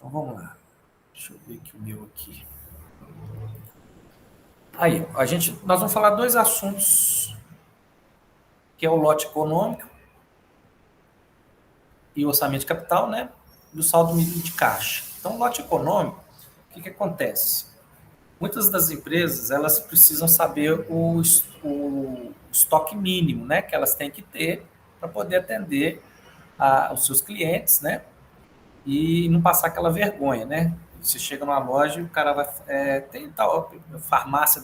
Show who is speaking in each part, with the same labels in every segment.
Speaker 1: Então vamos lá. Deixa eu ver aqui o meu aqui. Aí, nós vamos falar dois assuntos, que é o lote econômico e o orçamento de capital, né? E o saldo mínimo de caixa. Então, o lote econômico, o que acontece? Muitas das empresas, elas precisam saber o estoque mínimo, né? Que elas têm que ter para poder atender os seus clientes, né? E não passar aquela vergonha, né? Você chega numa loja e o cara vai... tem tal farmácia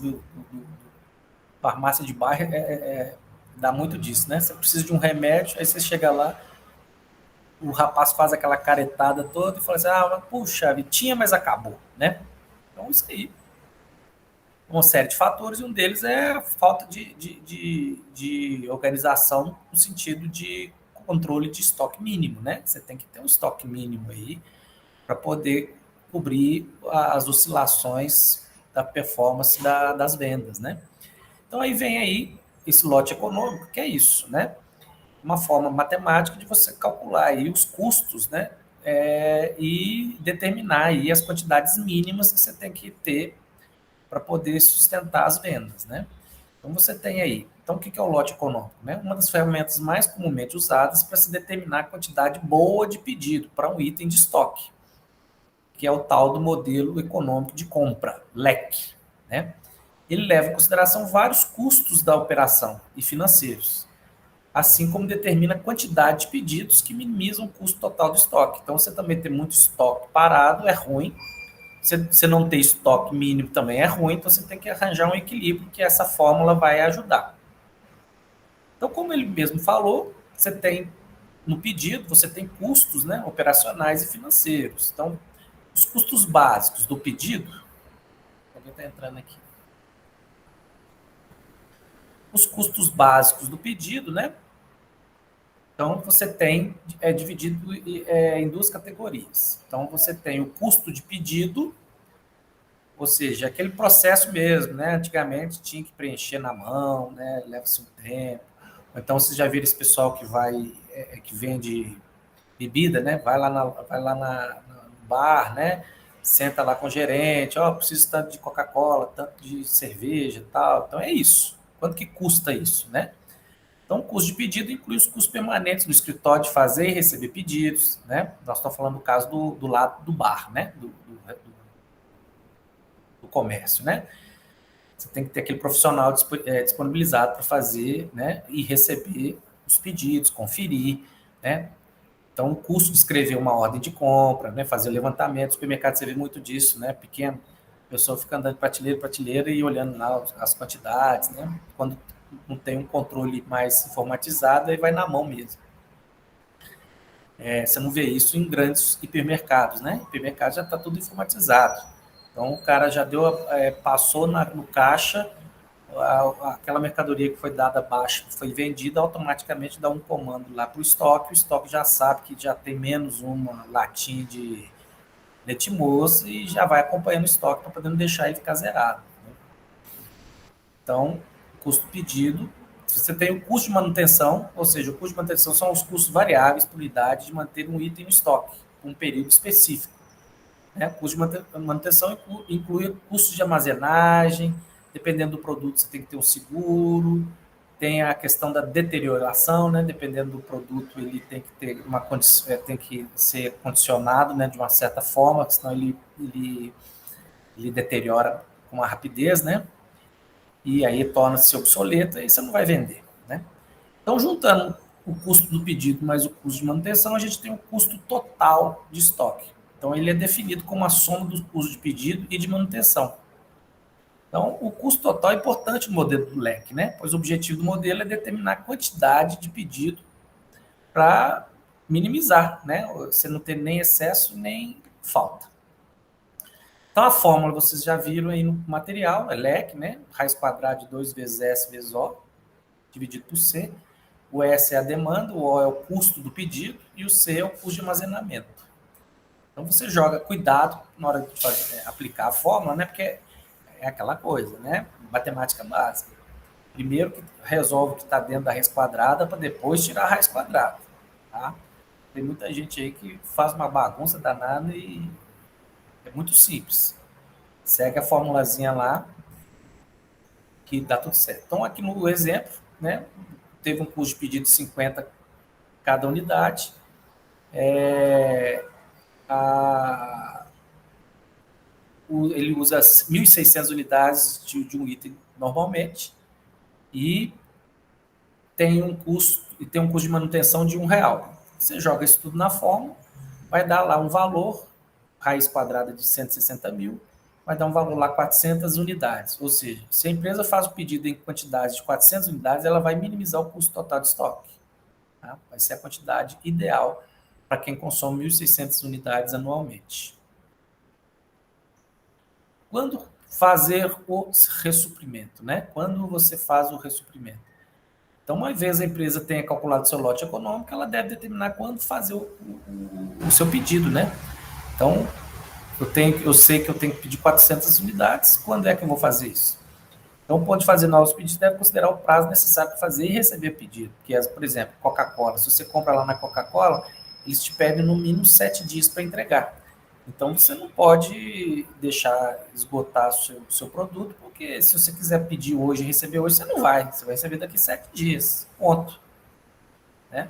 Speaker 1: farmácia de bairro dá muito disso, né? Você precisa de um remédio, aí você chega lá, o rapaz faz aquela caretada toda e fala assim, puxa, tinha, mas acabou, né? Então, isso aí. Uma série de fatores, e um deles é a falta de organização no sentido de controle de estoque mínimo, né? Você tem que ter um estoque mínimo aí para poder cobrir as oscilações da performance das vendas, né? Então aí vem aí esse lote econômico, que é isso, né? Uma forma matemática de você calcular aí os custos, né? E determinar aí as quantidades mínimas que você tem que ter para poder sustentar as vendas, né? Então você tem aí. Então o que é o lote econômico? Né? Uma das ferramentas mais comumente usadas para se determinar a quantidade boa de pedido para um item de estoque, que é o tal do modelo econômico de compra, LEC, né? Ele leva em consideração vários custos da operação e financeiros, assim como determina a quantidade de pedidos que minimizam o custo total do estoque. Então, você também ter muito estoque parado é ruim, você não ter estoque mínimo também é ruim, então você tem que arranjar um equilíbrio que essa fórmula vai ajudar. Então, como ele mesmo falou, você tem no pedido, você tem custos, né, operacionais e financeiros. Então, os custos básicos do pedido, alguém está entrando aqui. Os custos básicos do pedido, né? Então, você tem dividido em duas categorias. Então, você tem o custo de pedido, ou seja, aquele processo mesmo, né? Antigamente tinha que preencher na mão, né? Leva-se um tempo. Então, vocês já viram esse pessoal que vai, que vende bebida, né? Vai lá no bar, né? Senta lá com o gerente, preciso tanto de Coca-Cola, tanto de cerveja, tal. Então, é isso. Quanto que custa isso, né? Então, o custo de pedido inclui os custos permanentes do escritório de fazer e receber pedidos, né? Nós estamos falando do caso do lado do bar, né? Do comércio, né? Você tem que ter aquele profissional disponibilizado para fazer, né? E receber os pedidos, conferir, né? Então, o custo de escrever uma ordem de compra, né? Fazer o levantamento, no supermercado você vê muito disso, né? Pequeno, a pessoa fica andando de prateleira em prateleira e olhando lá as quantidades, né? Quando não tem um controle mais informatizado, aí vai na mão mesmo. Você não vê isso em grandes hipermercados, né? Hipermercado já está tudo informatizado. Então, o cara já passou no caixa, aquela mercadoria que foi dada abaixo, foi vendida, automaticamente dá um comando lá para o estoque já sabe que já tem menos uma latinha de leite moço e já vai acompanhando o estoque para poder não deixar ele ficar zerado. Então, custo pedido. Você tem o custo de manutenção, ou seja, o custo de manutenção são os custos variáveis por unidade de manter um item no estoque, por um período específico. Né? O custo de manutenção inclui custos de armazenagem, dependendo do produto, você tem que ter um seguro, tem a questão da deterioração, né? Dependendo do produto, ele tem que ter tem que ser condicionado, né? De uma certa forma, senão ele deteriora com uma rapidez, né? E aí torna-se obsoleto, aí você não vai vender, né? Então, juntando o custo do pedido mais o custo de manutenção, a gente tem o custo total de estoque. Então, ele é definido como a soma dos custos de pedido e de manutenção. Então, o custo total é importante no modelo do LEC, né? Pois o objetivo do modelo é determinar a quantidade de pedido para minimizar, né? Você não ter nem excesso nem falta. Então, a fórmula vocês já viram aí no material, é LEC, né? Raiz quadrada de 2 vezes S vezes O, dividido por C. O S é a demanda, o O é o custo do pedido e o C é o custo de armazenamento. Então, você joga cuidado na hora de aplicar a fórmula, né? Porque é aquela coisa, né? Matemática básica. Primeiro que resolve o que está dentro da raiz quadrada para depois tirar a raiz quadrada, tá? Tem muita gente aí que faz uma bagunça danada e É muito simples. Segue a formulazinha lá que dá tudo certo. Então, aqui no exemplo, né, teve um custo de pedido de 50 cada unidade. A, ele usa 1.600 unidades de um item normalmente e tem um custo de manutenção de R$ 1. Você joga isso tudo na fórmula, vai dar lá um valor, raiz quadrada de 160 mil, vai dar um valor lá 400 unidades. Ou seja, se a empresa faz o pedido em quantidade de 400 unidades, ela vai minimizar o custo total de estoque. Tá? Vai ser a quantidade ideal para quem consome 1.600 unidades anualmente. Quando fazer o ressuprimento, né? Quando você faz o ressuprimento? Então, uma vez a empresa tenha calculado seu lote econômico, ela deve determinar quando fazer o seu pedido, né? Então, eu sei que eu tenho que pedir 400 unidades, quando é que eu vou fazer isso? Então, o ponto de fazer novos pedidos deve considerar o prazo necessário para fazer e receber pedido, que é, por exemplo, Coca-Cola. Se você compra lá na Coca-Cola, eles te pedem no mínimo 7 dias para entregar. Então, você não pode deixar esgotar o seu produto, porque se você quiser pedir hoje e receber hoje, você não vai. Você vai receber daqui 7 dias. Ponto. Né?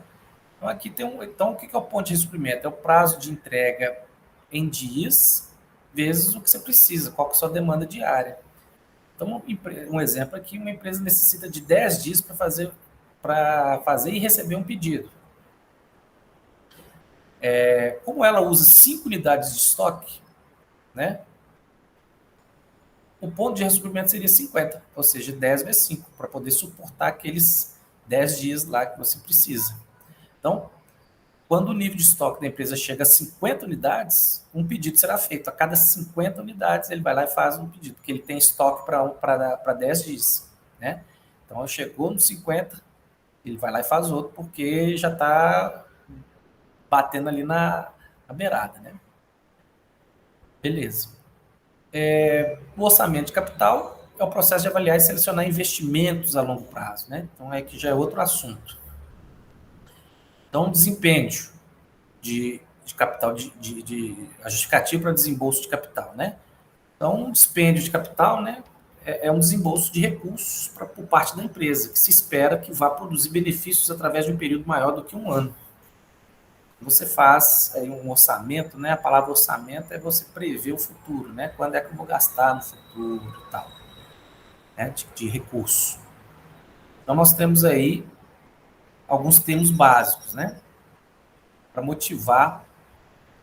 Speaker 1: Então, aqui tem então, o que é o ponto de suprimento? É o prazo de entrega em dias, vezes o que você precisa, qual que é a sua demanda diária. Então, um exemplo aqui, uma empresa necessita de 10 dias para fazer e receber um pedido. Como ela usa 5 unidades de estoque, né? O ponto de ressuprimento seria 50, ou seja, 10 vezes 5, para poder suportar aqueles 10 dias lá que você precisa. Então, quando o nível de estoque da empresa chega a 50 unidades, um pedido será feito. A cada 50 unidades, ele vai lá e faz um pedido, porque ele tem estoque para 10 dias. Né? Então, chegou no 50, ele vai lá e faz outro, porque já está batendo ali na beirada. Né? Beleza. O orçamento de capital é o processo de avaliar e selecionar investimentos a longo prazo. Né? Então, que já é outro assunto. Então, desempenho de capital, a justificativa para desembolso de capital, né? Então, um dispêndio de capital, né, é um desembolso de recursos por parte da empresa, que se espera que vá produzir benefícios através de um período maior do que um ano. Você faz aí um orçamento, né? A palavra orçamento é você prever o futuro, né? Quando é que eu vou gastar no futuro e tal, né? De recurso. Então, nós temos aí alguns termos básicos, né? Para motivar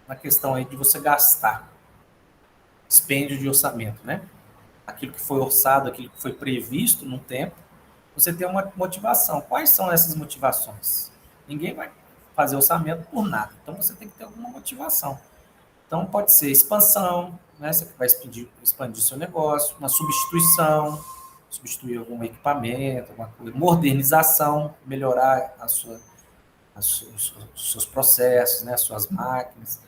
Speaker 1: na questão aí de você gastar. Dispêndio de orçamento, né? Aquilo que foi orçado, aquilo que foi previsto no tempo, você tem uma motivação. Quais são essas motivações? Ninguém vai fazer orçamento por nada. Então, você tem que ter alguma motivação. Então, pode ser expansão, né? Você vai expandir seu negócio, uma substituição, substituir algum equipamento, alguma coisa, modernização, melhorar os seus processos, né? As suas máquinas.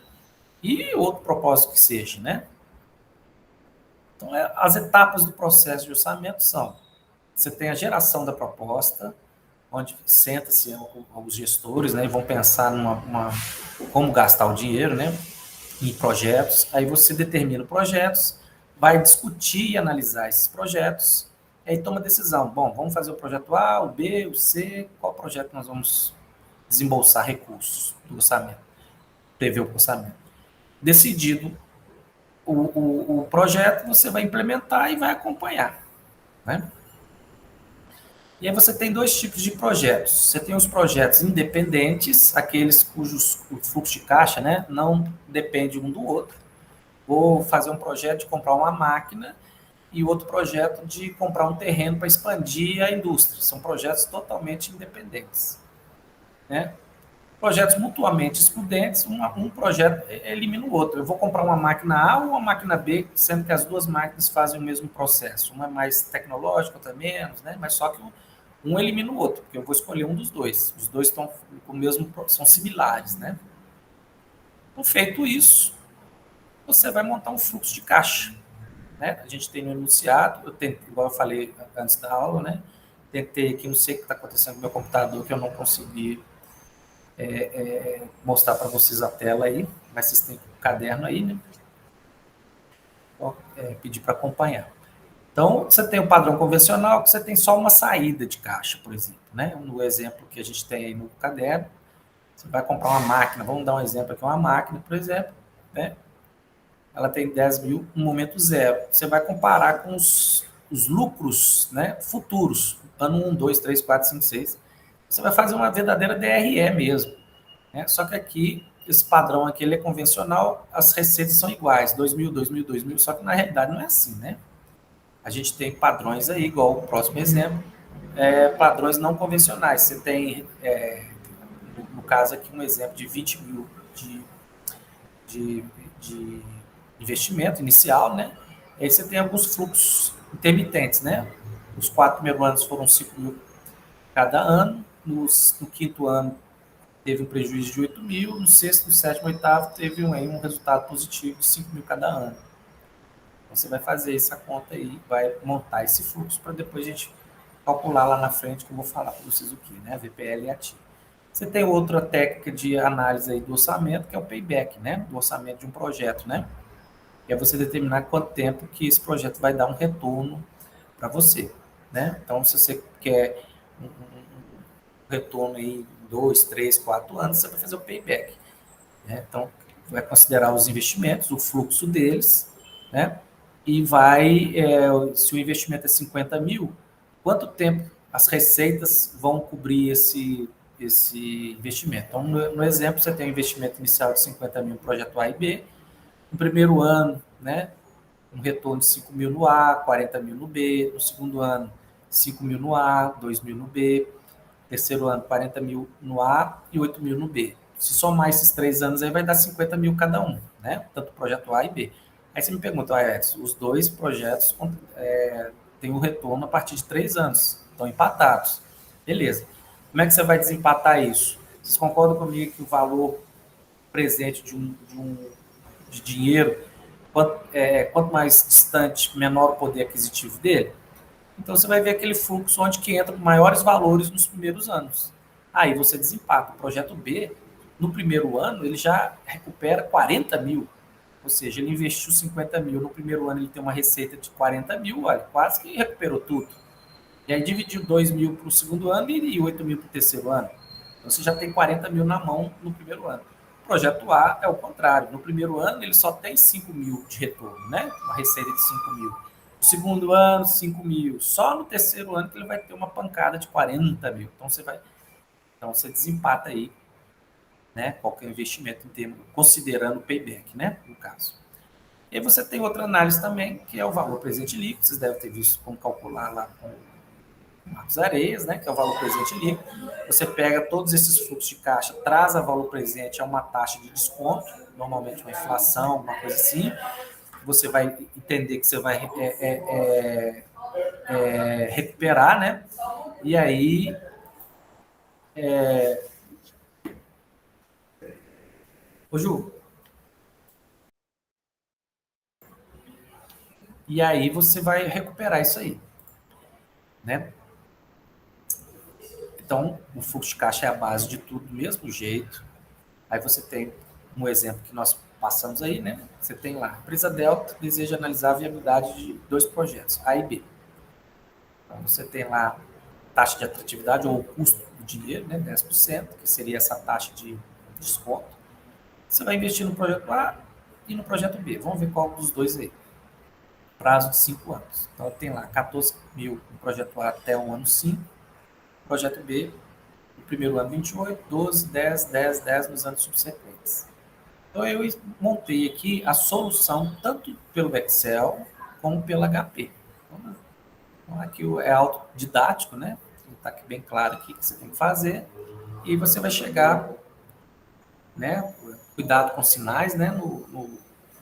Speaker 1: E outro propósito que seja, né? Então, as etapas do processo de orçamento são: você tem a geração da proposta, onde senta-se os gestores, né, e vão pensar como gastar o dinheiro, né, em projetos. Aí você determina projetos, vai discutir e analisar esses projetos, e aí toma decisão. Bom, vamos fazer o projeto A, o B, o C, qual projeto nós vamos desembolsar recursos do orçamento, prever o orçamento. Decidido o projeto, você vai implementar e vai acompanhar. Né? E aí você tem dois tipos de projetos. Você tem os projetos independentes, aqueles cujos fluxo de caixa, né, não depende um do outro. Vou fazer um projeto de comprar uma máquina e outro projeto de comprar um terreno para expandir a indústria. São projetos totalmente independentes. Né? Projetos mutuamente excludentes, um projeto elimina o outro. Eu vou comprar uma máquina A ou uma máquina B, sendo que as duas máquinas fazem o mesmo processo. Uma é mais tecnológica, outra menos, né? Mas só que um elimina o outro, porque eu vou escolher um dos dois. Os dois estão com o mesmo, são similares, né? Então, feito isso, você vai montar um fluxo de caixa. Né? A gente tem no enunciado, igual eu falei antes da aula, né? Tentei aqui, não sei o que está acontecendo com o meu computador, que eu não consegui mostrar para vocês a tela aí, mas vocês têm o caderno aí, né? pedir para acompanhar. Então, você tem o padrão convencional, que você tem só uma saída de caixa, por exemplo. Né? No exemplo que a gente tem aí no caderno, você vai comprar uma máquina, vamos dar um exemplo aqui, uma máquina, por exemplo, né? Ela tem 10 mil no momento zero. Você vai comparar com os lucros, né, futuros, ano 1, 2, 3, 4, 5, 6. Você vai fazer uma verdadeira DRE mesmo. Né? Só que aqui, esse padrão aqui ele é convencional, as receitas são iguais, 2 mil, 2 mil, 2 mil, só que na realidade não é assim, né? A gente tem padrões aí, igual o próximo exemplo, padrões não convencionais. Você tem, no caso aqui, um exemplo de 20 mil de, de investimento inicial, né? E aí você tem alguns fluxos intermitentes, né? Os 4 primeiros anos foram 5 mil cada ano, no quinto ano teve um prejuízo de 8 mil, no sexto, no sétimo, oitavo teve um resultado positivo de 5 mil cada ano. Então você vai fazer essa conta aí, vai montar esse fluxo para depois a gente calcular lá na frente, que eu vou falar para vocês o que, né? VPL e ATI. Você tem outra técnica de análise aí do orçamento, que é o payback, né? Do orçamento de um projeto, né? Que é você determinar quanto tempo que esse projeto vai dar um retorno para você, né? Então, se você quer um retorno aí em 2, 3, 4 anos, você vai fazer o payback. Né? Então, vai considerar os investimentos, o fluxo deles, né? E vai, se o investimento é 50 mil, quanto tempo as receitas vão cobrir esse investimento? Então, no exemplo, você tem um investimento inicial de 50 mil no projeto A e B, no primeiro ano, né, um retorno de 5 mil no A, 40 mil no B, no segundo ano, 5 mil no A, 2 mil no B, terceiro ano, 40 mil no A e 8 mil no B. Se somar esses 3 anos aí, vai dar 50 mil cada um, né? Tanto o projeto A e B. Aí você me pergunta, Edson, os dois projetos têm um retorno a partir de 3 anos, estão empatados. Beleza. Como é que você vai desempatar isso? Vocês concordam comigo que o valor presente de dinheiro, quanto mais distante, menor o poder aquisitivo dele? Então você vai ver aquele fluxo onde que entra maiores valores nos primeiros anos. Aí você desempata. O projeto B, no primeiro ano, ele já recupera 40 mil. Ou seja, ele investiu 50 mil. No primeiro ano ele tem uma receita de 40 mil, olha, quase que recuperou tudo. E aí dividiu 2 mil para o segundo ano e 8 mil para o terceiro ano. Então você já tem 40 mil na mão no primeiro ano. O projeto A é o contrário. No primeiro ano ele só tem 5 mil de retorno, né? Uma receita de 5 mil. No segundo ano, 5 mil. Só no terceiro ano que ele vai ter uma pancada de 40 mil. Então você desempata aí, né? Qualquer investimento em termos, considerando o payback, né? No caso. E aí você tem outra análise também, que é o valor presente líquido. Vocês devem ter visto como calcular lá com Marcos Areias, né, que é o valor presente líquido. Você pega todos esses fluxos de caixa, traz a valor presente a uma taxa de desconto, normalmente uma inflação, uma coisa assim. Você vai entender que você vai recuperar, né? E aí Ô Ju, e aí você vai recuperar isso aí, né? Então, o fluxo de caixa é a base de tudo do mesmo jeito. Aí você tem um exemplo que nós passamos aí, né? Você tem lá, a empresa Delta deseja analisar a viabilidade de 2 projetos, A e B. Então, você tem lá taxa de atratividade ou o custo do dinheiro, né? 10%, que seria essa taxa de desconto. Você vai investir no projeto A e no projeto B. Vamos ver qual dos dois aí. Prazo de 5 anos. Então, tem lá 14 mil no projeto A até o ano 5. Projeto B, no primeiro ano 28, 12, 10, 10, 10 nos anos subsequentes. Então, eu montei aqui a solução tanto pelo Excel como pelo HP. Então, aqui é autodidático, né? Está aqui bem claro aqui que você tem que fazer. E você vai chegar, né? Cuidado com sinais, né? No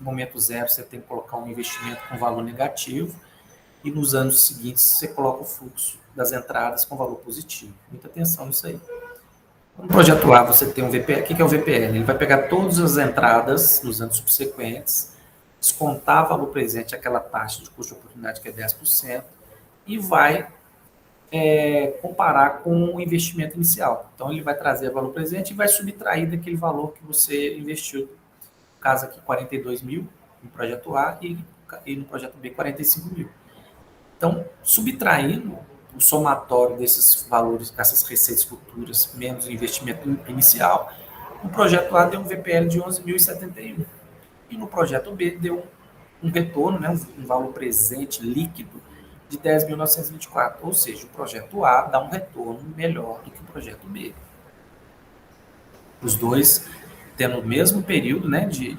Speaker 1: momento zero, você tem que colocar um investimento com valor negativo. E nos anos seguintes, você coloca o fluxo das entradas com valor positivo. Muita atenção nisso aí. No projeto A, você tem um VPL. O que é o VPL? Ele vai pegar todas as entradas nos anos subsequentes, descontar valor presente, aquela taxa de custo de oportunidade que é 10%, e vai comparar com o investimento inicial. Então, ele vai trazer valor presente e vai subtrair daquele valor que você investiu. No caso aqui, 42 mil no projeto A e e no projeto B 45 mil. Então, subtraindo o somatório desses valores, dessas receitas futuras, menos o investimento inicial, o projeto A deu um VPL de 11.071. E no projeto B deu um retorno, né, um valor presente líquido de 10.924. Ou seja, o projeto A dá um retorno melhor do que o projeto B. Os dois tendo o mesmo período, né, de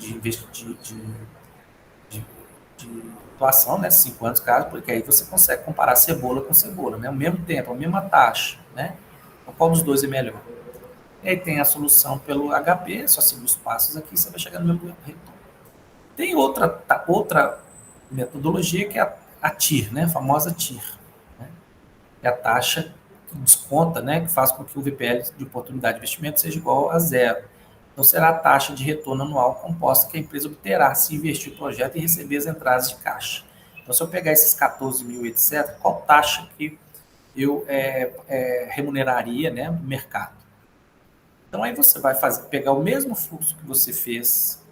Speaker 1: atuação, né, 5 anos, caso, porque aí você consegue comparar cebola com cebola, né, ao mesmo tempo, a mesma taxa, né, então, qual dos dois é melhor? E aí tem a solução pelo HP, só seguir os passos aqui, você vai chegar no mesmo retorno. Tem outra metodologia que é a TIR, né, a famosa TIR, né, é a taxa que desconta, né, que faz com que o VPL de oportunidade de investimento seja igual a zero. Então, será a taxa de retorno anual composta que a empresa obterá se investir no projeto e receber as entradas de caixa. Então, se eu pegar esses 14 mil, etc., qual taxa que eu remuneraria, né, no mercado? Então, aí você vai pegar o mesmo fluxo que você fez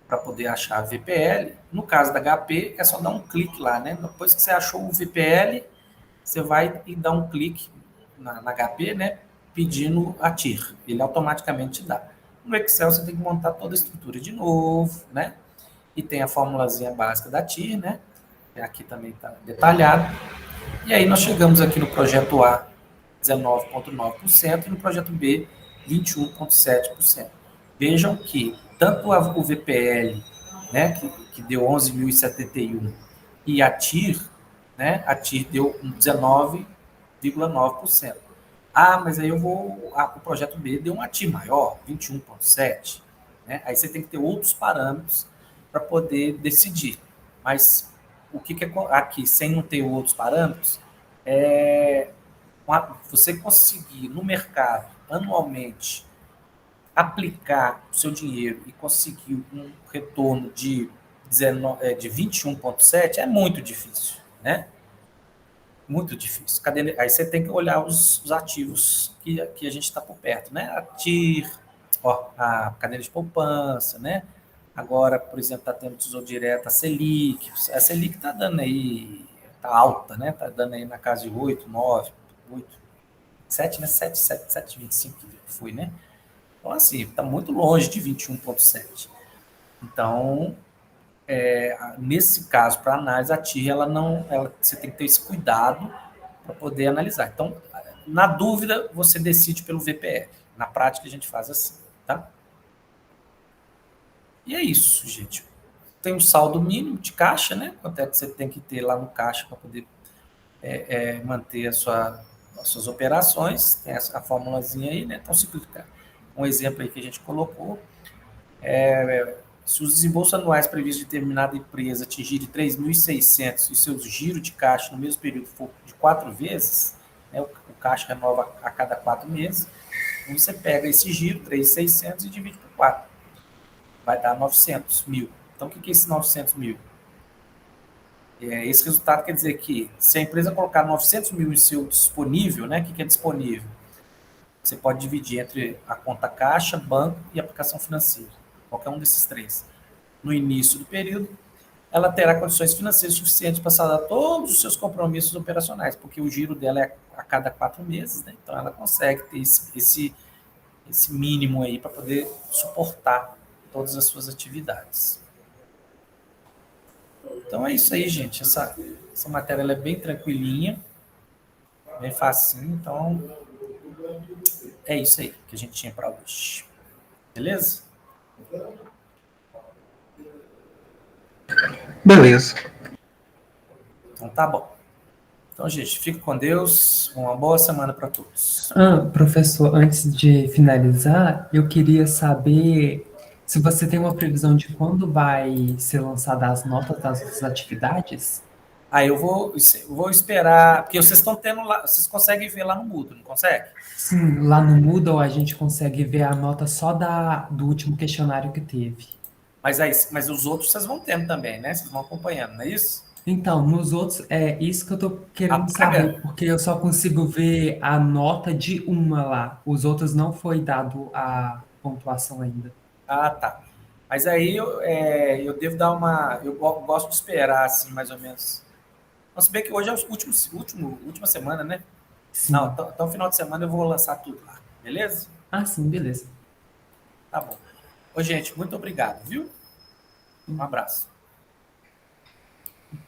Speaker 1: para poder achar a VPL. No caso da HP, é só dar um clique lá, né? Depois que você achou o VPL, você vai e dá um clique na HP, né, pedindo a TIR. Ele automaticamente te dá. No Excel, você tem que montar toda a estrutura de novo, né? E tem a formulazinha básica da TIR, né? Aqui também está detalhado. E aí nós chegamos aqui no projeto A, 19,9%, e no projeto B, 21,7%. Vejam que tanto o VPL, né, que deu 11.071, e a TIR, né, a TIR deu 19,9%. Ah, mas aí o projeto B deu uma TIR maior, 21,7%. Né? Aí você tem que ter outros parâmetros para poder decidir. Mas o que é aqui, sem não ter outros parâmetros, você conseguir no mercado, anualmente, aplicar o seu dinheiro e conseguir um retorno de 21,7% é muito difícil, né? Muito difícil. Aí você tem que olhar os ativos que a gente está por perto, né? A TIR, a cadeia de poupança, né? Agora, por exemplo, está tendo Tesouro Direto, a Selic. A Selic está dando aí, está alta, né? Está dando aí na casa de 8, 9, 8, 7, né? 7,25 que foi, né? Então, assim, está muito longe de 21,7. Então, nesse caso, para análise, a TIR, você tem que ter esse cuidado para poder analisar. Então, na dúvida, você decide pelo VPF. Na prática, a gente faz assim, tá? E é isso, gente. Tem um saldo mínimo de caixa, né? Quanto é que você tem que ter lá no caixa para poder manter as suas operações. Tem a formulazinha aí, né? Então, um exemplo aí que a gente colocou, se os desembolsos anuais previstos de determinada empresa atingirem 3.600 e seus giros de caixa no mesmo período for de 4 vezes, né, o caixa renova a cada 4 meses, então você pega esse giro, 3.600, e divide por 4. Vai dar 900 mil. Então, o que é esse 900 mil? Esse resultado quer dizer que se a empresa colocar 900 mil em seu disponível, né, o que é disponível? Você pode dividir entre a conta caixa, banco e aplicação financeira. Qualquer um desses três. No início do período, ela terá condições financeiras suficientes para saldar todos os seus compromissos operacionais, porque o giro dela é a cada 4 meses, né? Então ela consegue ter esse mínimo aí para poder suportar todas as suas atividades. Então é isso aí, gente. Essa matéria ela é bem tranquilinha, bem facinho, então é isso aí que a gente tinha para hoje. Beleza?
Speaker 2: Beleza.
Speaker 1: Então tá bom. Então, gente, fique com Deus. Uma boa semana para todos.
Speaker 3: Professor, antes de finalizar, eu queria saber se você tem uma previsão de quando vai ser lançada as notas das atividades.
Speaker 1: Aí eu vou esperar, porque vocês estão tendo lá, vocês conseguem ver lá no Moodle, não consegue?
Speaker 3: Sim, lá no Moodle a gente consegue ver a nota só do último questionário que teve.
Speaker 1: Mas os outros vocês vão tendo também, né? Vocês vão acompanhando, não é isso?
Speaker 3: Então, nos outros, é isso que eu tô querendo saber, porque eu só consigo ver a nota de uma lá. Os outros não foi dado a pontuação ainda.
Speaker 1: Ah, tá. Mas aí eu devo dar uma. Eu gosto de esperar, assim, mais ou menos. Vamos bem que hoje é a última semana, né? Não,
Speaker 3: Sim.
Speaker 1: então final de semana eu vou lançar tudo lá, beleza?
Speaker 3: Ah, sim, beleza.
Speaker 1: Tá bom. Ô, gente, muito obrigado, viu? Um abraço.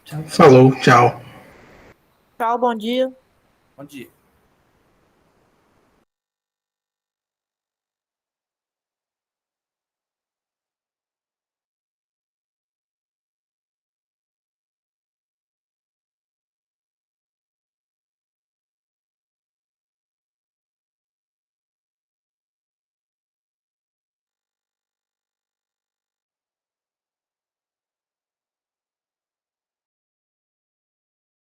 Speaker 3: Tchau, tchau.
Speaker 2: Falou, tchau.
Speaker 4: Tchau, bom dia.
Speaker 1: Bom dia.